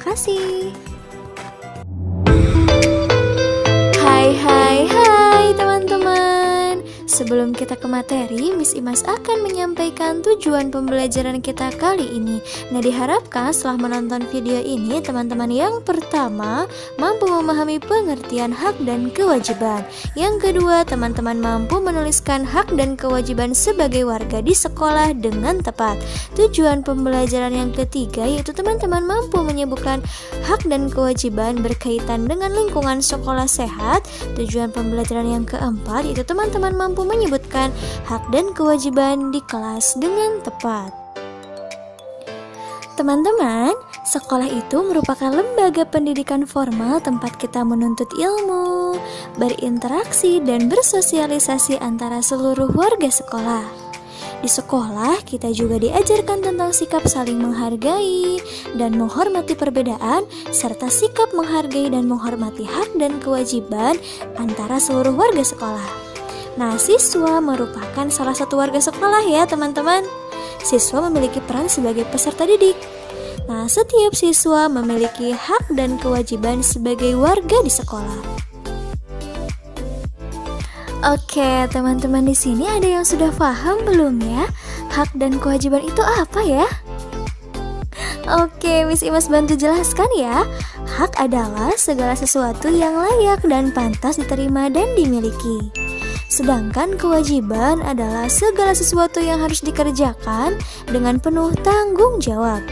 Terima kasih. Hai teman-teman. Sebelum kita ke materi, Miss Imas akan menyampaikan tujuan pembelajaran kita kali ini. Nah, diharapkan setelah menonton video ini, teman-teman yang pertama mampu memahami pengertian hak dan kewajiban. Yang kedua, teman-teman mampu menuliskan hak dan kewajiban sebagai warga di sekolah dengan tepat. Tujuan pembelajaran yang ketiga yaitu teman-teman mampu menyebutkan hak dan kewajiban berkaitan dengan lingkungan sekolah sehat. Tujuan pembelajaran yang keempat yaitu teman-teman mampu menyebutkan hak dan kewajiban di kelas dengan tepat. Teman-teman, sekolah itu merupakan lembaga pendidikan formal tempat kita menuntut ilmu, berinteraksi, dan bersosialisasi antara seluruh warga sekolah. Di sekolah, kita juga diajarkan tentang sikap saling menghargai dan menghormati perbedaan, serta sikap menghargai dan menghormati hak dan kewajiban antara seluruh warga sekolah. Nah, siswa merupakan salah satu warga sekolah ya teman-teman. Siswa memiliki peran sebagai peserta didik. Nah, setiap siswa memiliki hak dan kewajiban sebagai warga di sekolah. Oke, teman-teman di sini ada yang sudah paham belum ya? Hak dan kewajiban itu apa ya? Oke, Miss Imas bantu jelaskan ya. Hak adalah segala sesuatu yang layak dan pantas diterima dan dimiliki. Sedangkan kewajiban adalah segala sesuatu yang harus dikerjakan dengan penuh tanggung jawab.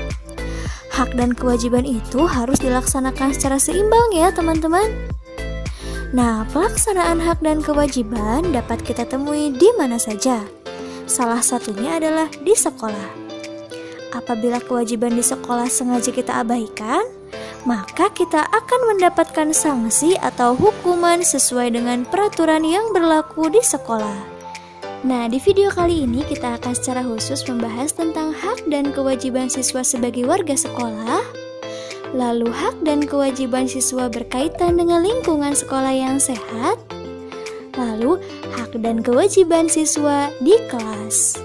Hak dan kewajiban itu harus dilaksanakan secara seimbang ya teman-teman. Nah, pelaksanaan hak dan kewajiban dapat kita temui di mana saja. Salah satunya adalah di sekolah. Apabila kewajiban di sekolah sengaja kita abaikan, maka kita akan mendapatkan sanksi atau hukuman sesuai dengan peraturan yang berlaku di sekolah. Nah, di video kali ini kita akan secara khusus membahas tentang hak dan kewajiban siswa sebagai warga sekolah. Lalu hak dan kewajiban siswa berkaitan dengan lingkungan sekolah yang sehat. Lalu hak dan kewajiban siswa di kelas.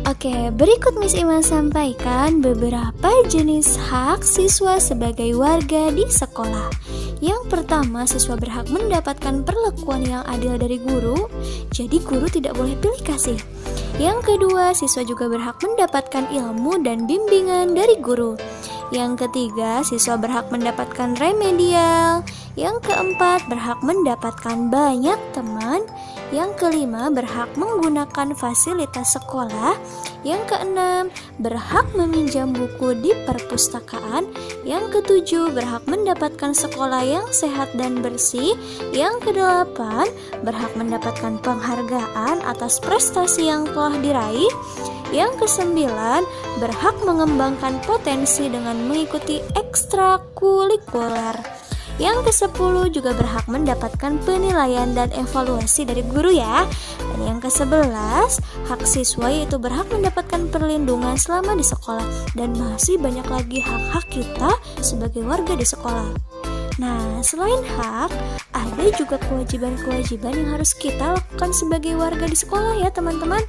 Oke, berikut Miss Iman sampaikan beberapa jenis hak siswa sebagai warga di sekolah. Yang pertama, siswa berhak mendapatkan perlakuan yang adil dari guru, jadi guru tidak boleh pilih kasih. Yang kedua, siswa juga berhak mendapatkan ilmu dan bimbingan dari guru. Yang ketiga, siswa berhak mendapatkan remedial. Yang keempat, berhak mendapatkan banyak teman. Yang kelima, berhak menggunakan fasilitas sekolah. Yang keenam, berhak meminjam buku di perpustakaan. Yang ketujuh, berhak mendapatkan sekolah yang sehat dan bersih. Yang kedelapan, berhak mendapatkan penghargaan atas prestasi yang telah diraih. Yang kesembilan, berhak mengembangkan potensi dengan mengikuti ekstrakurikuler. Yang ke-10 juga berhak mendapatkan penilaian dan evaluasi dari guru ya. Dan yang ke-11, hak siswa yaitu berhak mendapatkan perlindungan selama di sekolah. Dan masih banyak lagi hak-hak kita sebagai warga di sekolah. Nah, selain hak, ada juga kewajiban-kewajiban yang harus kita lakukan sebagai warga di sekolah ya teman-teman.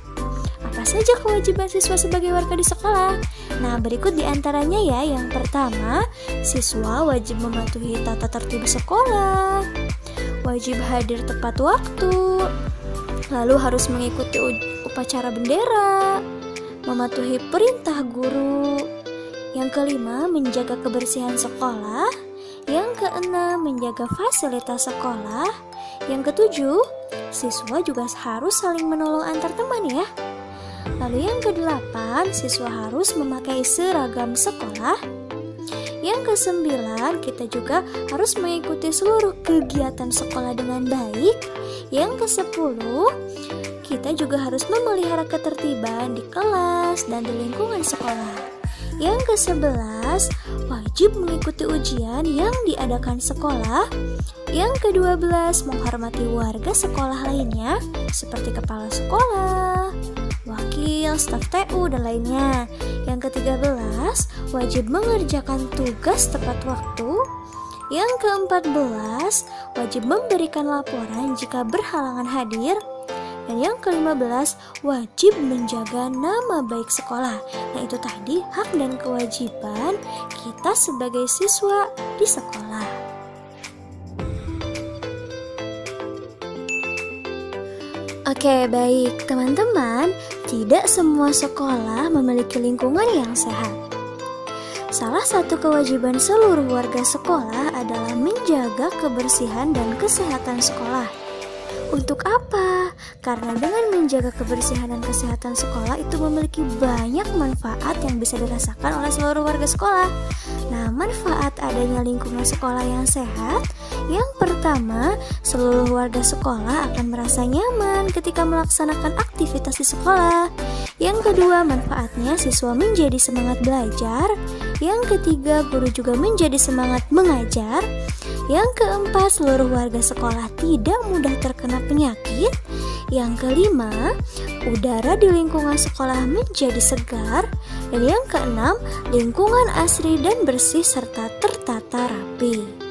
Apa saja kewajiban siswa sebagai warga di sekolah? Nah, berikut diantaranya ya. Yang pertama, siswa wajib mematuhi tata tertib sekolah, wajib hadir tepat waktu, lalu harus mengikuti upacara bendera, mematuhi perintah guru. Yang kelima, menjaga kebersihan sekolah. Yang keenam, menjaga fasilitas sekolah. Yang ketujuh, siswa juga harus saling menolong antar teman ya. Lalu yang ke-8, siswa harus memakai seragam sekolah. Yang ke-9, kita juga harus mengikuti seluruh kegiatan sekolah dengan baik. Yang ke-10, kita juga harus memelihara ketertiban di kelas dan di lingkungan sekolah. Yang ke-11, wajib mengikuti ujian yang diadakan sekolah. Yang ke-12, menghormati warga sekolah lainnya seperti kepala sekolah, wakil, staf TU, dan lainnya. Yang ke-13, wajib mengerjakan tugas tepat waktu. Yang ke-14, wajib memberikan laporan jika berhalangan hadir. Dan yang ke-15, wajib menjaga nama baik sekolah. Nah, itu tadi hak dan kewajiban kita sebagai siswa di sekolah. Oke, baik teman-teman, tidak semua sekolah memiliki lingkungan yang sehat. Salah satu kewajiban seluruh warga sekolah adalah menjaga kebersihan dan kesehatan sekolah. Untuk apa? Karena dengan menjaga kebersihan dan kesehatan sekolah itu memiliki banyak manfaat yang bisa dirasakan oleh seluruh warga sekolah. Nah, manfaat adanya lingkungan sekolah yang sehat, yang pertama, seluruh warga sekolah akan merasa nyaman ketika melaksanakan aktivitas di sekolah. Yang kedua, manfaatnya siswa menjadi semangat belajar. Yang ketiga, guru juga menjadi semangat mengajar. Yang keempat, seluruh warga sekolah tidak mudah terkena penyakit. Yang kelima, udara di lingkungan sekolah menjadi segar. Dan yang keenam, lingkungan asri dan bersih serta tertata rapi.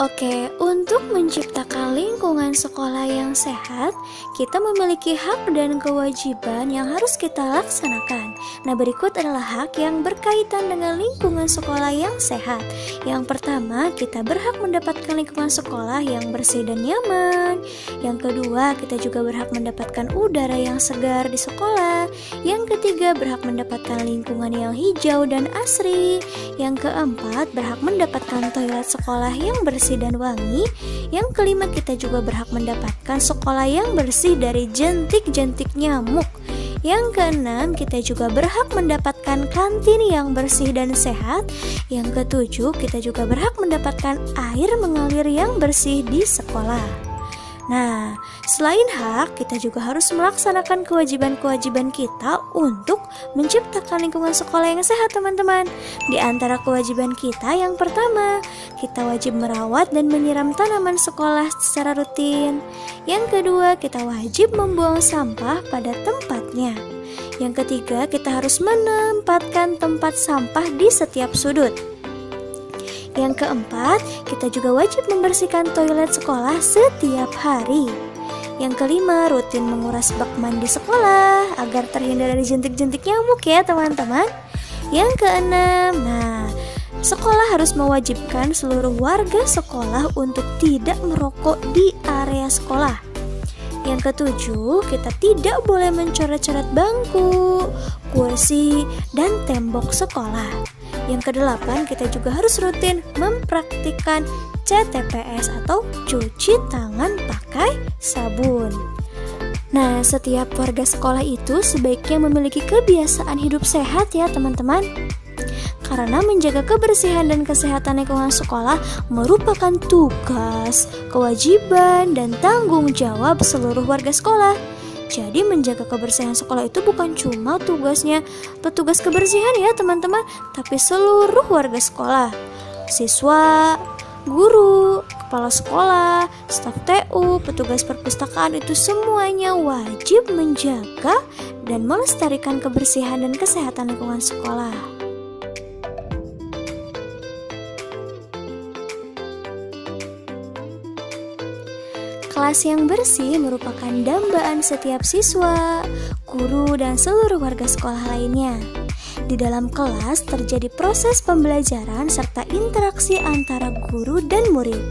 Oke, untuk menciptakan lingkungan sekolah yang sehat, kita memiliki hak dan kewajiban yang harus kita laksanakan. Nah, berikut adalah hak yang berkaitan dengan lingkungan sekolah yang sehat. Yang pertama, kita berhak mendapatkan lingkungan sekolah yang bersih dan nyaman. Yang kedua, kita juga berhak mendapatkan udara yang segar di sekolah. Yang ketiga, berhak mendapatkan lingkungan yang hijau dan asri. Yang keempat, berhak mendapatkan toilet sekolah yang bersih dan wangi. Yang kelima, kita juga berhak mendapatkan sekolah yang bersih dari jentik-jentik nyamuk. Yang keenam, kita juga berhak mendapatkan kantin yang bersih dan sehat. Yang ketujuh, kita juga berhak mendapatkan air mengalir yang bersih di sekolah. Nah, selain hak, kita juga harus melaksanakan kewajiban-kewajiban kita untuk menciptakan lingkungan sekolah yang sehat, teman-teman. Di antara kewajiban kita, yang pertama, kita wajib merawat dan menyiram tanaman sekolah secara rutin. Yang kedua, kita wajib membuang sampah pada tempatnya. Yang ketiga, kita harus menempatkan tempat sampah di setiap sudut. Yang keempat, kita juga wajib membersihkan toilet sekolah setiap hari. Yang kelima, rutin menguras bak mandi sekolah agar terhindar dari jentik-jentik nyamuk ya teman-teman. Yang keenam, sekolah harus mewajibkan seluruh warga sekolah untuk tidak merokok di area sekolah. Yang ketujuh, kita tidak boleh mencoret-coret bangku, kursi, dan tembok sekolah. Yang kedelapan, kita juga harus rutin mempraktikkan CTPS atau cuci tangan pakai sabun. Nah, setiap warga sekolah itu sebaiknya memiliki kebiasaan hidup sehat ya teman-teman. Karena menjaga kebersihan dan kesehatan lingkungan sekolah merupakan tugas, kewajiban, dan tanggung jawab seluruh warga sekolah. Jadi menjaga kebersihan sekolah itu bukan cuma tugasnya petugas kebersihan ya teman-teman, tapi seluruh warga sekolah, siswa, guru, kepala sekolah, staf TU, petugas perpustakaan itu semuanya wajib menjaga dan melestarikan kebersihan dan kesehatan lingkungan sekolah. Kelas yang bersih merupakan dambaan setiap siswa, guru, dan seluruh warga sekolah lainnya. Di dalam kelas terjadi proses pembelajaran serta interaksi antara guru dan murid.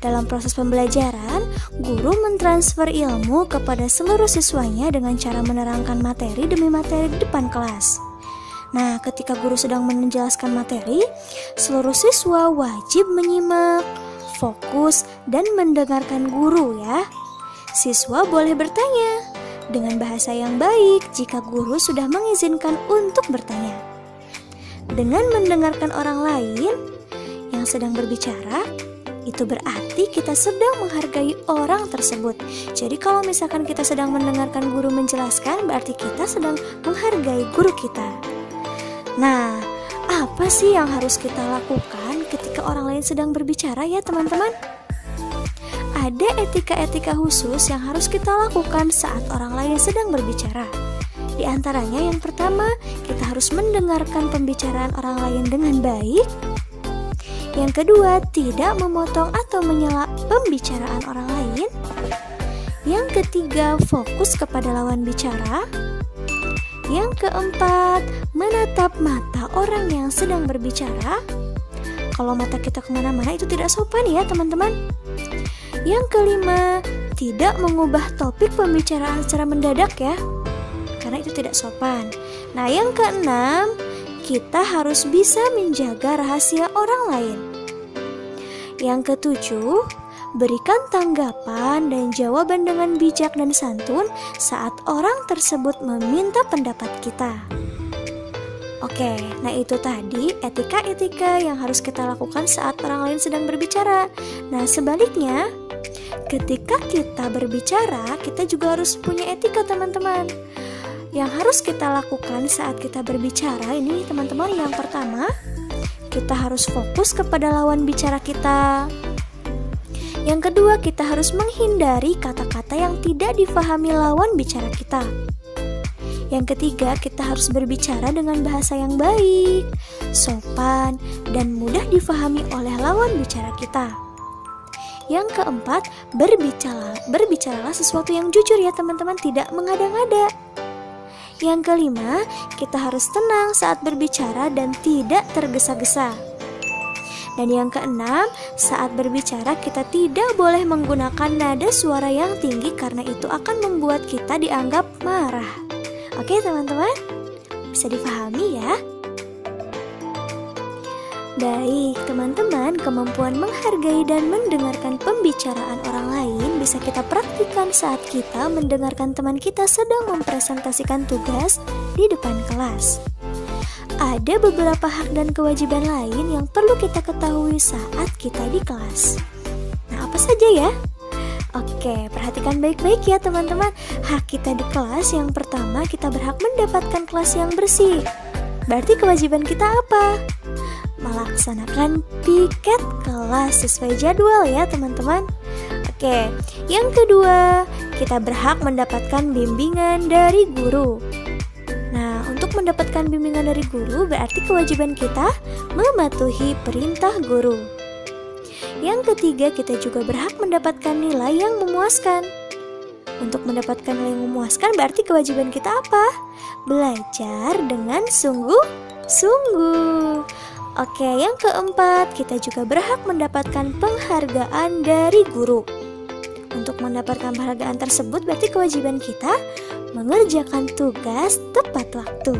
Dalam proses pembelajaran, guru mentransfer ilmu kepada seluruh siswanya dengan cara menerangkan materi demi materi di depan kelas. Nah, ketika guru sedang menjelaskan materi, seluruh siswa wajib menyimak, fokus, dan mendengarkan guru ya. Siswa boleh bertanya dengan bahasa yang baik jika guru sudah mengizinkan untuk bertanya. Dengan mendengarkan orang lain yang sedang berbicara, itu berarti kita sedang menghargai orang tersebut. Jadi kalau misalkan kita sedang mendengarkan guru menjelaskan, berarti kita sedang menghargai guru kita. Nah, apa sih yang harus kita lakukan ketika orang lain sedang berbicara ya teman-teman? Ada etika-etika khusus yang harus kita lakukan saat orang lain sedang berbicara. Di antaranya yang pertama, kita harus mendengarkan pembicaraan orang lain dengan baik. Yang kedua, tidak memotong atau menyela pembicaraan orang lain. Yang ketiga, fokus kepada lawan bicara. Yang keempat, menatap mata orang yang sedang berbicara. Kalau mata kita kemana-mana itu tidak sopan ya teman-teman. Yang kelima, tidak mengubah topik pembicaraan secara mendadak ya, karena itu tidak sopan. Nah, yang keenam, kita harus bisa menjaga rahasia orang lain. Yang ketujuh, berikan tanggapan dan jawaban dengan bijak dan santun saat orang tersebut meminta pendapat kita. Oke, nah itu tadi etika-etika yang harus kita lakukan saat orang lain sedang berbicara. Nah, sebaliknya, ketika kita berbicara, kita juga harus punya etika teman-teman. Yang harus kita lakukan saat kita berbicara ini teman-teman, yang pertama, kita harus fokus kepada lawan bicara kita. Yang kedua, kita harus menghindari kata-kata yang tidak difahami lawan bicara kita. Yang ketiga, kita harus berbicara dengan bahasa yang baik, sopan, dan mudah difahami oleh lawan bicara kita. Yang keempat, berbicaralah sesuatu yang jujur ya teman-teman, tidak mengada-ngada. Yang kelima, kita harus tenang saat berbicara dan tidak tergesa-gesa. Dan yang keenam, saat berbicara kita tidak boleh menggunakan nada suara yang tinggi karena itu akan membuat kita dianggap marah. Oke teman-teman, bisa dipahami ya? Baik teman-teman, kemampuan menghargai dan mendengarkan pembicaraan orang lain bisa kita praktikkan saat kita mendengarkan teman kita sedang mempresentasikan tugas di depan kelas. Ada beberapa hak dan kewajiban lain yang perlu kita ketahui saat kita di kelas. Nah, apa saja ya? Oke, perhatikan baik-baik ya teman-teman. Hak kita di kelas yang pertama, kita berhak mendapatkan kelas yang bersih. Berarti kewajiban kita apa? Melaksanakan piket kelas sesuai jadwal ya teman-teman. Oke, yang kedua, kita berhak mendapatkan bimbingan dari guru. Nah, untuk mendapatkan bimbingan dari guru berarti kewajiban kita mematuhi perintah guru. Yang ketiga, kita juga berhak mendapatkan nilai yang memuaskan. Untuk mendapatkan nilai yang memuaskan berarti kewajiban kita apa? Belajar dengan sungguh-sungguh. Oke, yang keempat, kita juga berhak mendapatkan penghargaan dari guru. Untuk mendapatkan penghargaan tersebut berarti kewajiban kita mengerjakan tugas tepat waktu.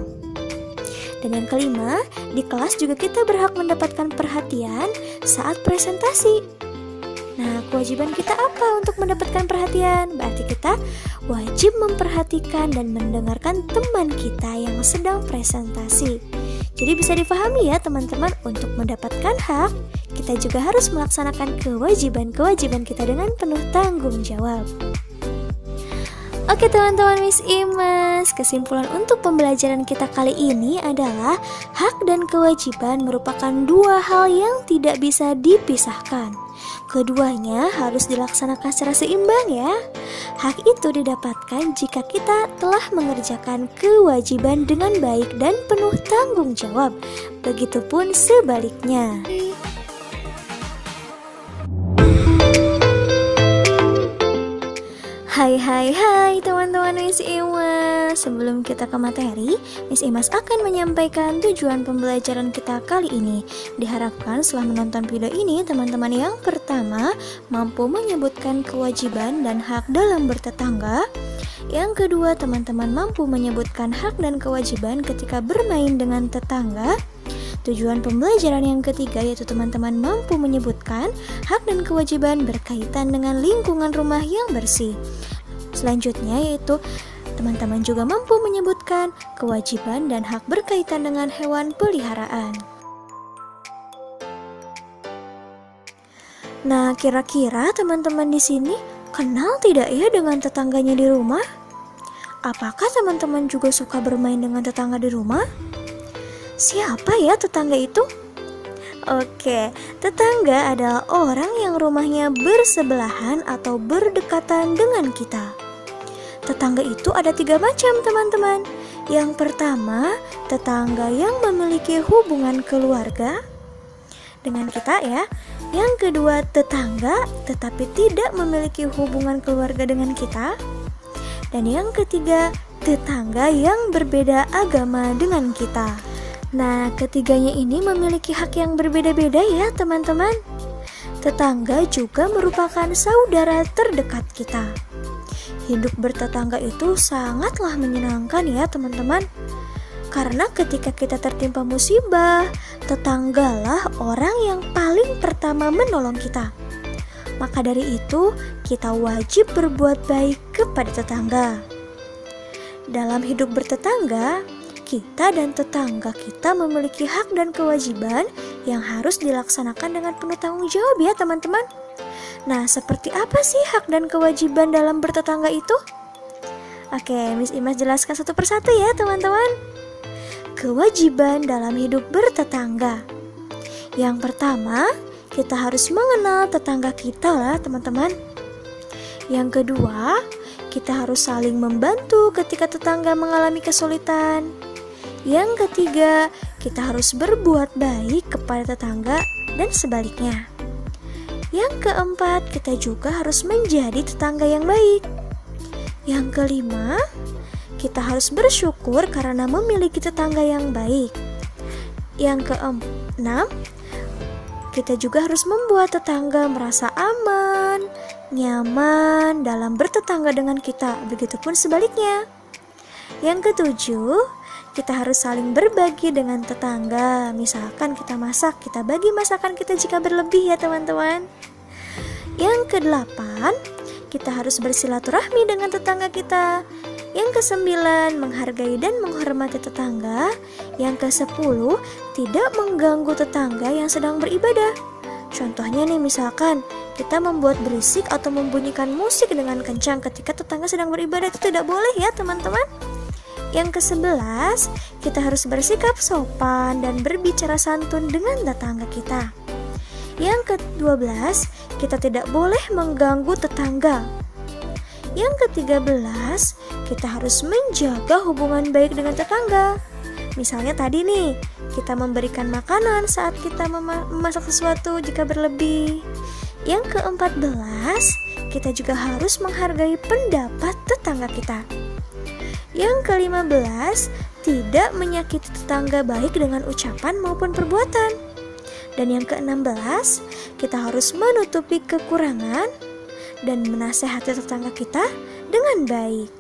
Dan yang kelima, di kelas juga kita berhak mendapatkan perhatian saat presentasi. Nah, kewajiban kita apa untuk mendapatkan perhatian? Berarti kita wajib memperhatikan dan mendengarkan teman kita yang sedang presentasi. Jadi bisa dipahami ya teman-teman, untuk mendapatkan hak, kita juga harus melaksanakan kewajiban-kewajiban kita dengan penuh tanggung jawab. Oke teman-teman Miss Imas, kesimpulan untuk pembelajaran kita kali ini adalah hak dan kewajiban merupakan dua hal yang tidak bisa dipisahkan. Keduanya harus dilaksanakan secara seimbang ya. Hak itu didapatkan jika kita telah mengerjakan kewajiban dengan baik dan penuh tanggung jawab. Begitupun sebaliknya. Hai teman-teman Miss Imas. Sebelum kita ke materi, Miss Imas akan menyampaikan tujuan pembelajaran kita kali ini. Diharapkan setelah menonton video ini, teman-teman yang pertama mampu menyebutkan kewajiban dan hak dalam bertetangga. Yang kedua, teman-teman mampu menyebutkan hak dan kewajiban ketika bermain dengan tetangga. Tujuan pembelajaran yang ketiga yaitu teman-teman mampu menyebutkan hak dan kewajiban berkaitan dengan lingkungan rumah yang bersih. Selanjutnya yaitu teman-teman juga mampu menyebutkan kewajiban dan hak berkaitan dengan hewan peliharaan. Nah, kira-kira teman-teman di sini kenal tidak ya dengan tetangganya di rumah? Apakah teman-teman juga suka bermain dengan tetangga di rumah? Siapa ya tetangga itu? Oke, tetangga adalah orang yang rumahnya bersebelahan atau berdekatan dengan kita. Tetangga itu ada 3 macam teman-teman. Yang pertama, tetangga yang memiliki hubungan keluarga. dengan kita ya. Yang kedua, tetangga tetapi tidak memiliki hubungan keluarga dengan kita. Dan yang ketiga, tetangga yang berbeda agama dengan kita. Nah, ketiganya ini memiliki hak yang berbeda-beda ya teman-teman. Tetangga juga merupakan saudara terdekat kita. Hidup bertetangga itu sangatlah menyenangkan ya teman-teman. Karena ketika kita tertimpa musibah, tetanggalah orang yang paling pertama menolong kita. Maka dari itu, kita wajib berbuat baik kepada tetangga. Dalam hidup bertetangga, kita dan tetangga kita memiliki hak dan kewajiban yang harus dilaksanakan dengan penuh tanggung jawab ya teman-teman. Nah, seperti apa sih hak dan kewajiban dalam bertetangga itu? Oke, Miss Imas jelaskan satu persatu ya teman-teman. Kewajiban dalam hidup bertetangga. Yang pertama, kita harus mengenal tetangga kita lah teman-teman. Yang kedua, kita harus saling membantu ketika tetangga mengalami kesulitan. Yang ketiga, kita harus berbuat baik kepada tetangga dan sebaliknya. Yang keempat, kita juga harus menjadi tetangga yang baik. Yang kelima, kita harus bersyukur karena memiliki tetangga yang baik. Yang keenam, kita juga harus membuat tetangga merasa aman, nyaman dalam bertetangga dengan kita. Begitupun sebaliknya. Yang ketujuh, kita harus saling berbagi dengan tetangga. Misalkan kita masak, kita bagi masakan kita jika berlebih ya teman-teman. Yang kedelapan, kita harus bersilaturahmi dengan tetangga kita. Yang kesembilan, menghargai dan menghormati tetangga. Yang kesepuluh, tidak mengganggu tetangga yang sedang beribadah. Contohnya nih, misalkan kita membuat berisik atau membunyikan musik dengan kencang ketika tetangga sedang beribadah, itu tidak boleh ya teman-teman. Yang ke-11, kita harus bersikap sopan dan berbicara santun dengan tetangga kita. Yang ke-12, kita tidak boleh mengganggu tetangga. Yang ke-13, kita harus menjaga hubungan baik dengan tetangga. Misalnya tadi nih, kita memberikan makanan saat kita memasak sesuatu jika berlebih. Yang ke-14, kita juga harus menghargai pendapat tetangga kita. Yang ke-15, tidak menyakiti tetangga baik dengan ucapan maupun perbuatan. Dan yang ke-16, kita harus menutupi kekurangan dan menasehati tetangga kita dengan baik.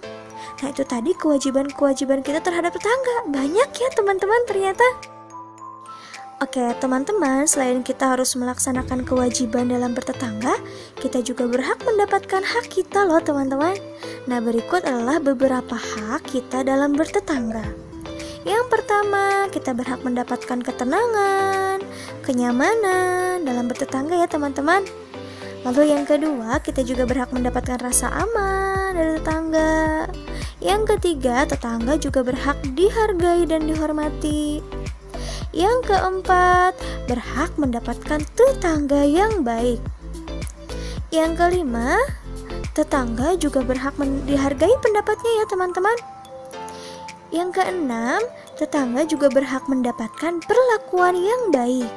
Nah, itu tadi kewajiban-kewajiban kita terhadap tetangga. Banyak ya teman-teman ternyata. Oke teman-teman, selain kita harus melaksanakan kewajiban dalam bertetangga, kita juga berhak mendapatkan hak kita loh teman-teman. Nah, berikut adalah beberapa hak kita dalam bertetangga. Yang pertama, kita berhak mendapatkan ketenangan, kenyamanan dalam bertetangga ya teman-teman. Lalu yang kedua, kita juga berhak mendapatkan rasa aman dari tetangga. Yang ketiga, tetangga juga berhak dihargai dan dihormati. Yang keempat, berhak mendapatkan tetangga yang baik. Yang kelima, tetangga juga berhak dihargai pendapatnya ya teman-teman. Yang keenam, tetangga juga berhak mendapatkan perlakuan yang baik.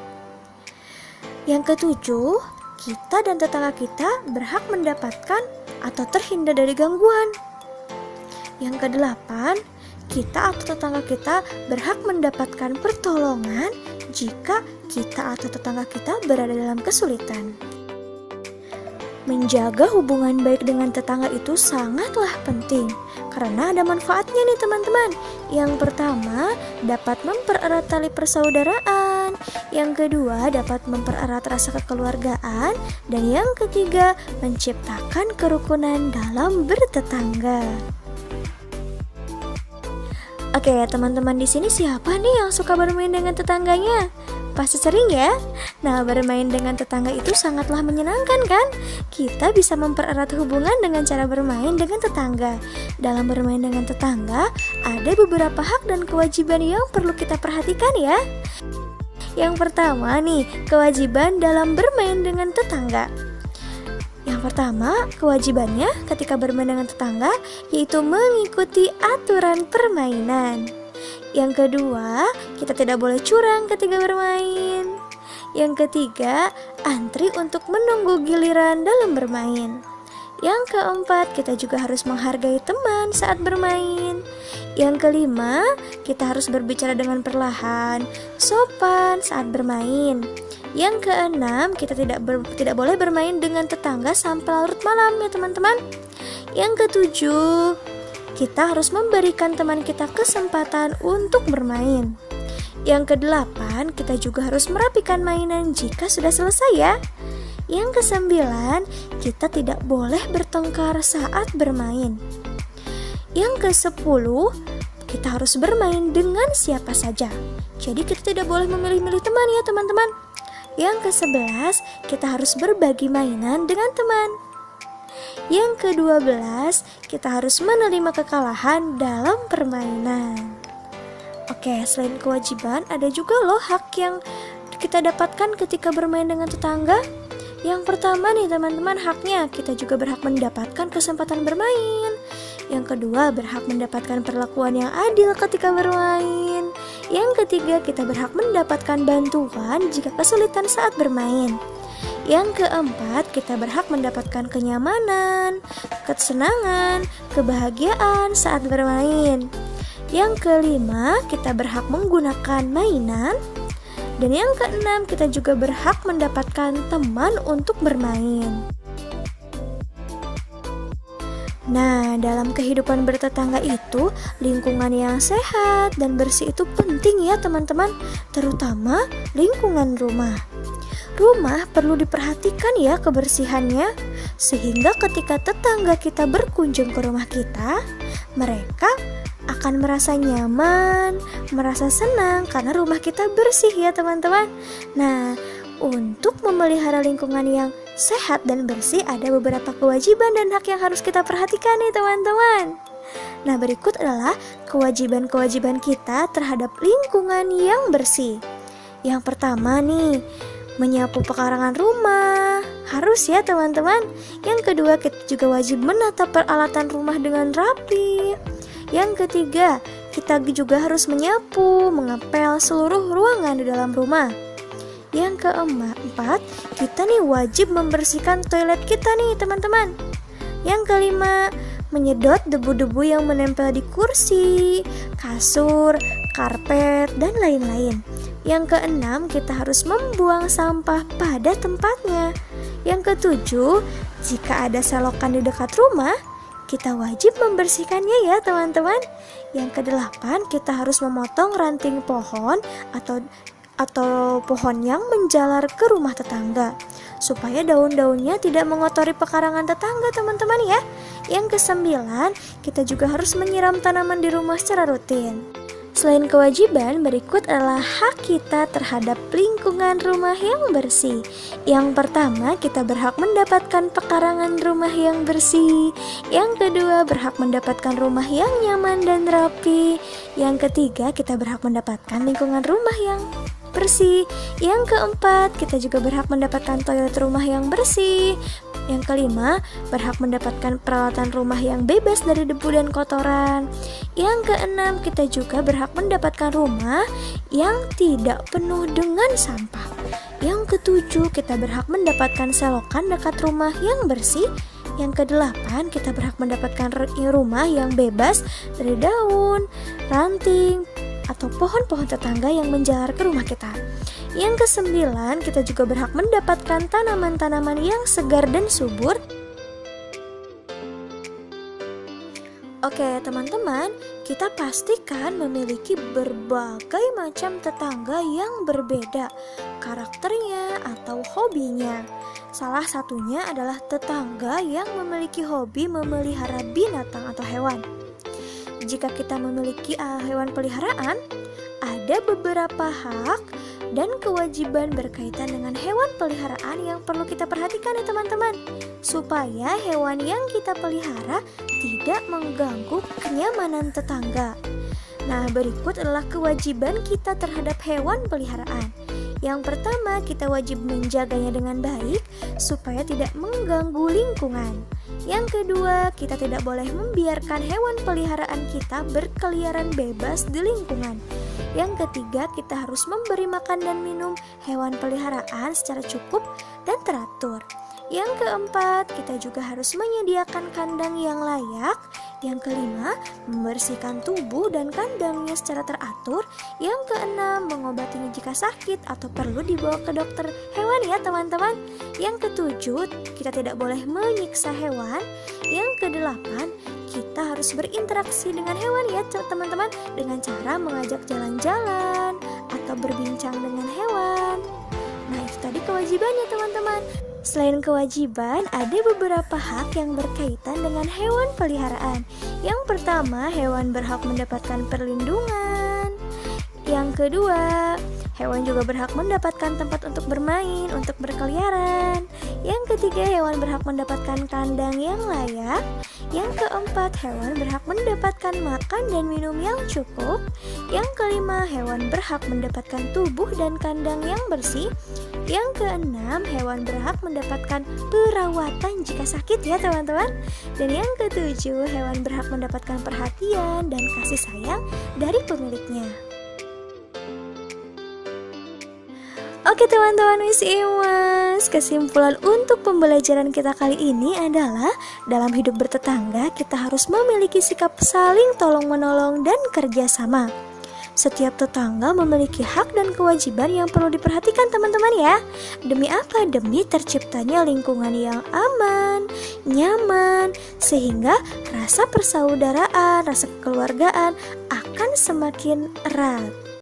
Yang ketujuh, kita dan tetangga kita berhak mendapatkan atau terhindar dari gangguan. Yang kedelapan, kita atau tetangga kita berhak mendapatkan pertolongan jika kita atau tetangga kita berada dalam kesulitan. Menjaga hubungan baik dengan tetangga itu sangatlah penting karena ada manfaatnya nih teman-teman. Yang pertama, dapat mempererat tali persaudaraan. Yang kedua, dapat mempererat rasa kekeluargaan. Dan yang ketiga, menciptakan kerukunan dalam bertetangga. Oke, teman-teman di sini siapa nih yang suka bermain dengan tetangganya? Pasti sering ya? Nah, bermain dengan tetangga itu sangatlah menyenangkan kan? Kita bisa mempererat hubungan dengan cara bermain dengan tetangga. Dalam bermain dengan tetangga, ada beberapa hak dan kewajiban yang perlu kita perhatikan ya. Yang pertama nih, kewajiban dalam bermain dengan tetangga. Yang pertama, kewajibannya ketika bermain dengan tetangga yaitu mengikuti aturan permainan. Yang kedua, kita tidak boleh curang ketika bermain. Yang ketiga, antri untuk menunggu giliran dalam bermain. Yang keempat, kita juga harus menghargai teman saat bermain. Yang kelima, kita harus berbicara dengan perlahan, sopan saat bermain. Yang keenam, kita tidak boleh bermain dengan tetangga sampai larut malam ya teman-teman. Yang ketujuh, kita harus memberikan teman kita kesempatan untuk bermain. Yang kedelapan, kita juga harus merapikan mainan jika sudah selesai ya. Yang kesembilan, kita tidak boleh bertengkar saat bermain. Yang kesepuluh, kita harus bermain dengan siapa saja. Jadi kita tidak boleh memilih-milih teman ya teman-teman. Yang ke-11, kita harus berbagi mainan dengan teman. Yang ke-12, kita harus menerima kekalahan dalam permainan. Oke, selain kewajiban, ada juga loh hak yang kita dapatkan ketika bermain dengan tetangga. Yang pertama nih teman-teman, haknya kita juga berhak mendapatkan kesempatan bermain. Yang kedua, berhak mendapatkan perlakuan yang adil ketika bermain. Yang ketiga, kita berhak mendapatkan bantuan jika kesulitan saat bermain. Yang keempat, kita berhak mendapatkan kenyamanan, kesenangan, kebahagiaan saat bermain. Yang kelima, kita berhak menggunakan mainan. Dan yang keenam, kita juga berhak mendapatkan teman untuk bermain. Nah, dalam kehidupan bertetangga itu, lingkungan yang sehat dan bersih itu penting ya teman-teman, terutama lingkungan rumah. Rumah perlu diperhatikan ya kebersihannya, sehingga ketika tetangga kita berkunjung ke rumah kita, mereka akan merasa nyaman, merasa senang karena rumah kita bersih ya teman-teman. Nah, untuk memelihara lingkungan yang sehat dan bersih ada beberapa kewajiban dan hak yang harus kita perhatikan nih teman-teman. Nah, berikut adalah kewajiban-kewajiban kita terhadap lingkungan yang bersih. Yang pertama nih, menyapu pekarangan rumah. Harus ya teman-teman. Yang kedua, kita juga wajib menata peralatan rumah dengan rapi. Yang ketiga, kita juga harus menyapu, mengepel seluruh ruangan di dalam rumah. Yang keempat, kita nih wajib membersihkan toilet kita nih teman-teman. Yang kelima, menyedot debu-debu yang menempel di kursi, kasur, karpet, dan lain-lain. Yang keenam, kita harus membuang sampah pada tempatnya. Yang ketujuh, jika ada selokan di dekat rumah, kita wajib membersihkannya ya teman-teman. Yang kedelapan, kita harus memotong ranting pohon atau pohon yang menjalar ke rumah tetangga supaya daun-daunnya tidak mengotori pekarangan tetangga teman-teman ya. Yang kesembilan, kita juga harus menyiram tanaman di rumah secara rutin. Selain kewajiban, berikut adalah hak kita terhadap lingkungan rumah yang bersih. Yang pertama, kita berhak mendapatkan pekarangan rumah yang bersih. Yang kedua, berhak mendapatkan rumah yang nyaman dan rapi. Yang ketiga, kita berhak mendapatkan lingkungan rumah yang bersih. Yang keempat, kita juga berhak mendapatkan toilet rumah yang bersih. Yang kelima, berhak mendapatkan peralatan rumah yang bebas dari debu dan kotoran. Yang keenam, kita juga berhak mendapatkan rumah yang tidak penuh dengan sampah. Yang ketujuh, kita berhak mendapatkan selokan dekat rumah yang bersih. Yang kedelapan, kita berhak mendapatkan rumah yang bebas dari daun, ranting, atau pohon-pohon tetangga yang menjalar ke rumah kita. Yang kesembilan, kita juga berhak mendapatkan tanaman-tanaman yang segar dan subur. Oke teman-teman, kita pastikan memiliki berbagai macam tetangga yang berbeda karakternya atau hobinya. Salah satunya adalah tetangga yang memiliki hobi memelihara binatang atau hewan. Jika kita memiliki hewan peliharaan, ada beberapa hak dan kewajiban berkaitan dengan hewan peliharaan yang perlu kita perhatikan ya teman-teman, supaya hewan yang kita pelihara tidak mengganggu kenyamanan tetangga. Nah, berikut adalah kewajiban kita terhadap hewan peliharaan. Yang pertama, kita wajib menjaganya dengan baik supaya tidak mengganggu lingkungan. Yang kedua, kita tidak boleh membiarkan hewan peliharaan kita berkeliaran bebas di lingkungan. Yang ketiga, kita harus memberi makan dan minum hewan peliharaan secara cukup dan teratur. Yang keempat, kita juga harus menyediakan kandang yang layak. Yang kelima, membersihkan tubuh dan kandangnya secara teratur. Yang keenam, mengobatinya jika sakit atau perlu dibawa ke dokter hewan ya teman-teman. Yang ketujuh, kita tidak boleh menyiksa hewan. Yang kedelapan, kita harus berinteraksi dengan hewan ya teman-teman, dengan cara mengajak jalan-jalan atau berbincang dengan hewan. Nah, itu tadi kewajibannya teman-teman. Selain kewajiban, ada beberapa hak yang berkaitan dengan hewan peliharaan. Yang pertama, hewan berhak mendapatkan perlindungan. Yang kedua, hewan juga berhak mendapatkan tempat untuk bermain, untuk berkeliaran. Yang ketiga, hewan berhak mendapatkan kandang yang layak. Yang keempat, hewan berhak mendapatkan makan dan minum yang cukup. Yang kelima, hewan berhak mendapatkan tubuh dan kandang yang bersih. Yang keenam, hewan berhak mendapatkan perawatan jika sakit ya teman-teman. Dan yang ketujuh, hewan berhak mendapatkan perhatian dan kasih sayang dari pemiliknya. Oke teman-teman Miss Imas, kesimpulan untuk pembelajaran kita kali ini adalah dalam hidup bertetangga kita harus memiliki sikap saling tolong-menolong dan kerjasama. Setiap tetangga memiliki hak dan kewajiban yang perlu diperhatikan teman-teman ya. Demi apa? Demi terciptanya lingkungan yang aman, nyaman, sehingga rasa persaudaraan, rasa kekeluargaan akan semakin erat.